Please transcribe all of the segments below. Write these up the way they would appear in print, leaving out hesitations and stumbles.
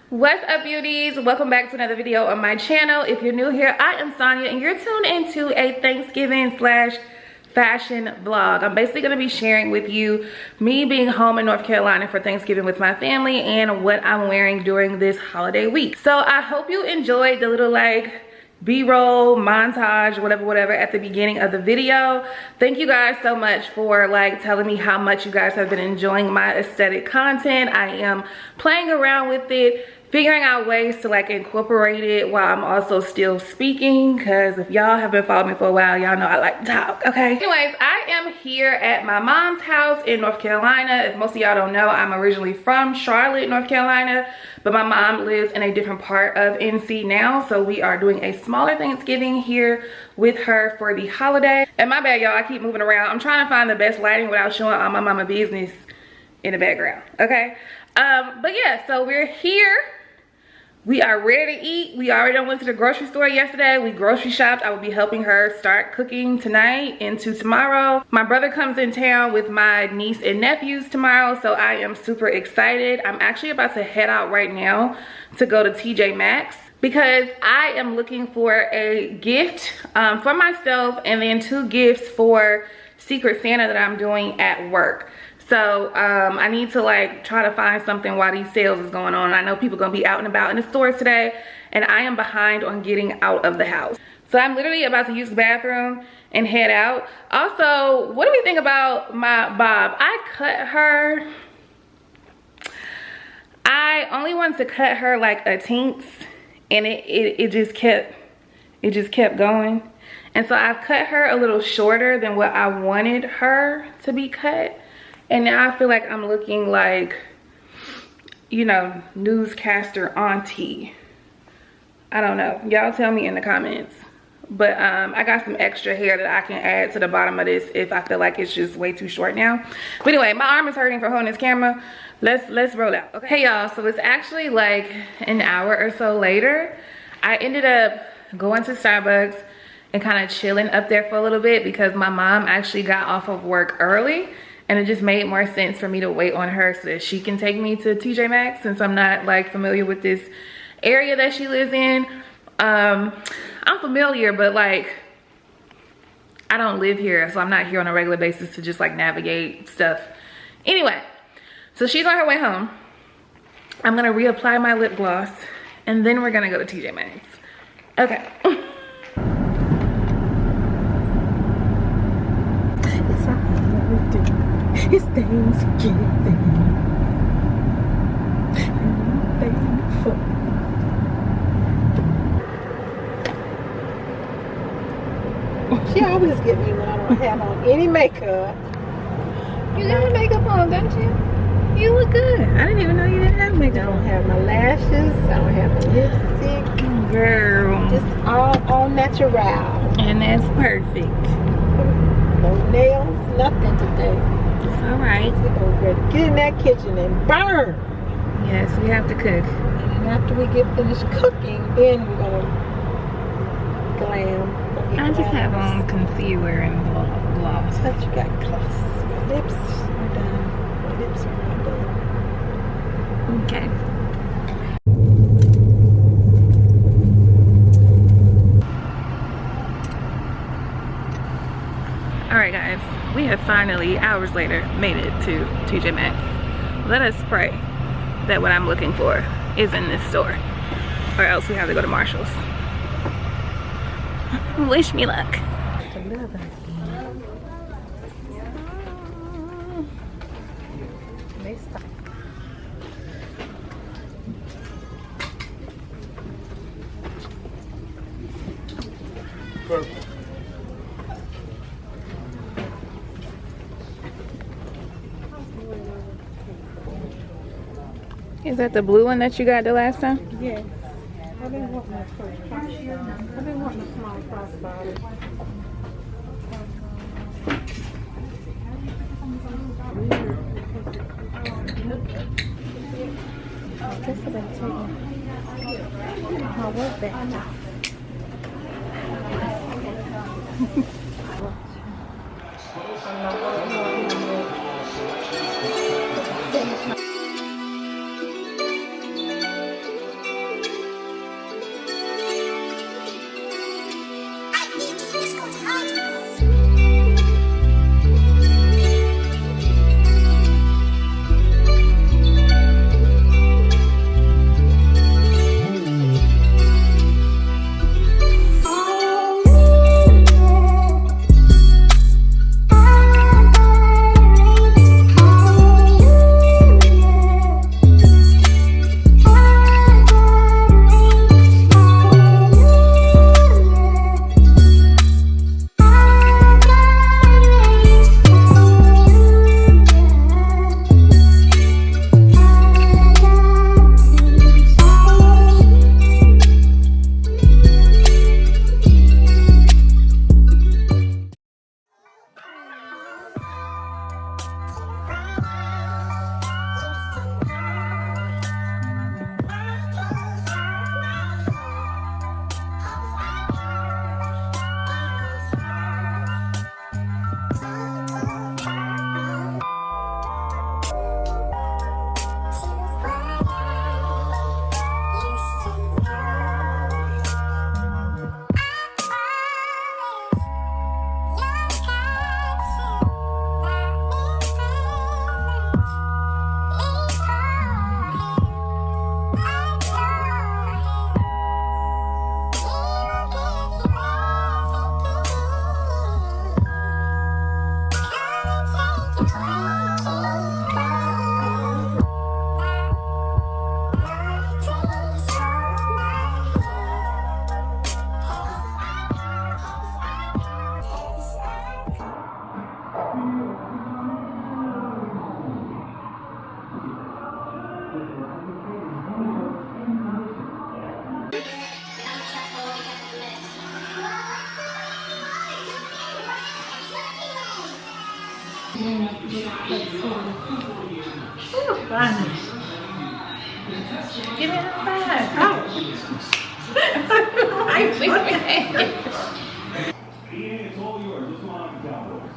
What's up, beauties? Welcome back to another video on my channel. If you're new here, I am Sonya and you're tuned into a Thanksgiving slash fashion vlog. I'm basically going to be sharing with you me being home in North Carolina for Thanksgiving with my family and what I'm wearing during this holiday week. So I hope you enjoyed the little like b-roll montage, whatever at the beginning of the video. Thank you guys so much for like telling me how much you guys have been enjoying my aesthetic content. I am playing around with it, figuring out ways to like incorporate it while I'm also still speaking, because if y'all have been following me for a while, y'all know I like to talk, okay? Anyways, I am here at my mom's house in North Carolina. If most of y'all don't know, I'm originally from Charlotte, North Carolina, but my mom lives in a different part of NC now, so we are doing a smaller Thanksgiving here with her for the holiday. And my bad, y'all, I keep moving around. I'm trying to find the best lighting without showing all my mama business in the background, okay? But yeah, so we're here. We are ready to eat. We already went to the grocery store yesterday. We grocery shopped. I will be helping her start cooking tonight into tomorrow. My brother comes in town with my niece and nephews tomorrow, so I am super excited. I'm actually about to head out right now to go to TJ Maxx because I am looking for a gift for myself and then 2 gifts for Secret Santa that I'm doing at work. So I need to like try to find something while these sales is going on. I know people gonna be out and about in the stores today and I am behind on getting out of the house. So I'm literally about to use the bathroom and head out. Also, what do we think about my bob? I cut her. I only wanted to cut her like a teenth and it just kept going. And so I've cut her a little shorter than what I wanted her to be cut. And now I feel like I'm looking like, you know, newscaster auntie. I don't know. Y'all tell me in the comments. But I got some extra hair that I can add to the bottom of this if I feel like it's just way too short now. But anyway, my arm is hurting for holding this camera. Let's roll out. Okay, y'all. So it's actually like an hour or so later. I ended up going to Starbucks and kind of chilling up there for a little bit because my mom actually got off of work early. And it just made more sense for me to wait on her so that she can take me to TJ Maxx since I'm not like familiar with this area that she lives in. I'm familiar, but like I don't live here, so I'm not here on a regular basis to just like navigate stuff. Anyway, so she's on her way home. I'm gonna reapply my lip gloss and then we're gonna go to TJ Maxx. Okay. It's Thanksgiving. And I'm thankful. She always get me when I don't have on any makeup. You got your makeup on, don't you? You look good. I didn't even know you didn't have makeup. I don't have my lashes. I don't have my lipstick. Girl. Just all natural. And that's perfect. No nails, nothing today. All right. We're gonna get in that kitchen and burn. Yes, we have to cook. And after we get finished cooking, then we're gonna glam. I just have on concealer and gloss. But you got gloss. Your lips are done. Your lips are not done. Okay. All right, guys, we have finally, hours later, made it to TJ Maxx. Let us pray that what I'm looking for is in this store, or else we have to go to Marshall's. Wish me luck. Is that the blue one that you got the last time? Yeah. I've been wanting a small crossbody. This is a taking my work back. Give me a five. It's all yours. Just come on, Cowboys.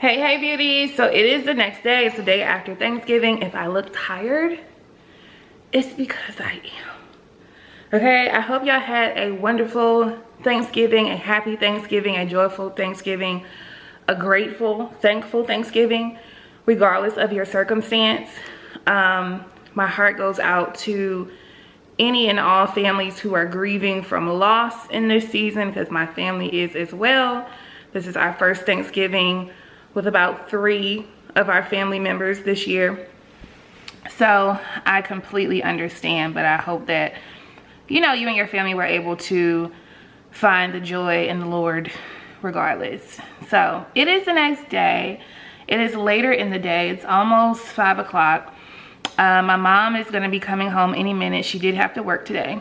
Hey beauties, so it is the next day. It's the day after Thanksgiving. If I look tired, it's because I am. Okay, I hope y'all had a wonderful Thanksgiving, a happy Thanksgiving, a joyful Thanksgiving, a grateful, thankful Thanksgiving, regardless of your circumstance. My heart goes out to any and all families who are grieving from loss in this season, because my family is as well. This is our first Thanksgiving with about 3 of our family members this year. So I completely understand, but I hope that, you know, you and your family were able to find the joy in the Lord regardless. So it is the next day. It is later in the day. It's almost 5 o'clock. My mom is gonna be coming home any minute. She did have to work today.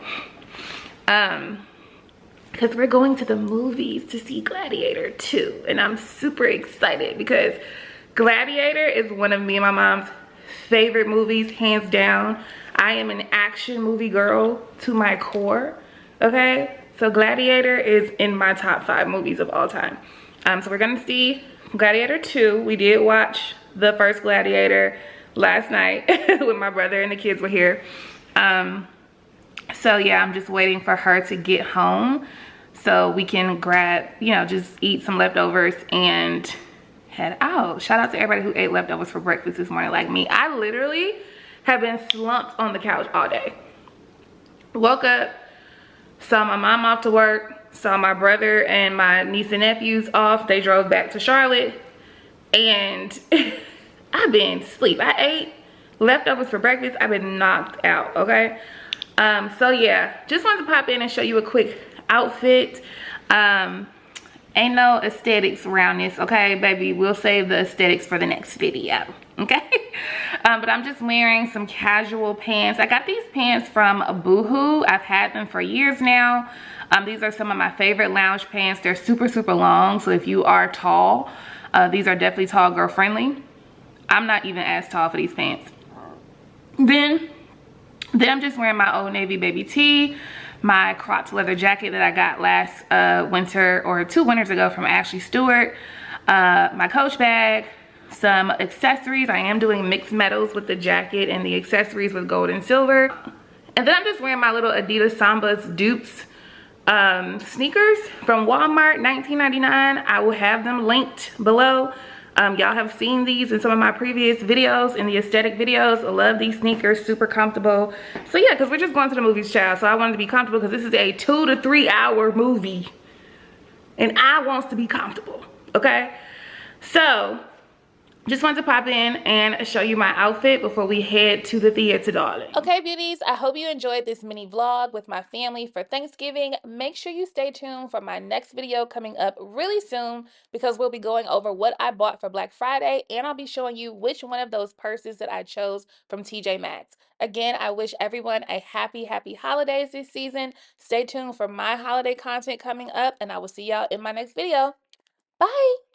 Because we're going to the movies to see Gladiator 2. And I'm super excited because Gladiator is one of me and my mom's favorite movies, hands down. I am an action movie girl to my core, okay? So Gladiator is in my top 5 movies of all time. So we're gonna see Gladiator 2. We did watch the first Gladiator last night when my brother and the kids were here. So yeah, I'm just waiting for her to get home so we can grab, you know, just eat some leftovers and head out. Shout out to everybody who ate leftovers for breakfast this morning like me. I literally have been slumped on the couch all day. Woke up, saw my mom off to work, saw my brother and my niece and nephews off. They drove back to Charlotte, and I've been asleep. I ate leftovers for breakfast. I've been knocked out, okay? So yeah, just wanted to pop in and show you a quick outfit. Ain't no aesthetics around this, okay, baby? We'll save the aesthetics for the next video, okay? But I'm just wearing some casual pants. I got these pants from Boohoo. I've had them for years now. These are some of my favorite lounge pants. They're super, super long, so if you are tall, these are definitely tall girl friendly. I'm not even as tall for these pants. Then I'm just wearing my Old Navy baby tee, my cropped leather jacket that I got last winter or 2 winters ago from Ashley Stewart, my Coach bag, some accessories. I am doing mixed metals with the jacket and the accessories with gold and silver. And then I'm just wearing my little Adidas Sambas Dupes sneakers from Walmart, $19.99. I will have them linked below. Y'all have seen these in some of my previous videos, in the aesthetic videos. I love these sneakers, super comfortable. So yeah, because we're just going to the movies, child. So I wanted to be comfortable because this is a 2 to 3 hour movie. And I wants to be comfortable, okay? So, just wanted to pop in and show you my outfit before we head to the theater, darling. Okay, beauties, I hope you enjoyed this mini vlog with my family for Thanksgiving. Make sure you stay tuned for my next video coming up really soon, because we'll be going over what I bought for Black Friday, and I'll be showing you which one of those purses that I chose from TJ Maxx. Again, I wish everyone a happy holidays this season. Stay tuned for my holiday content coming up, and I will see y'all in my next video. Bye!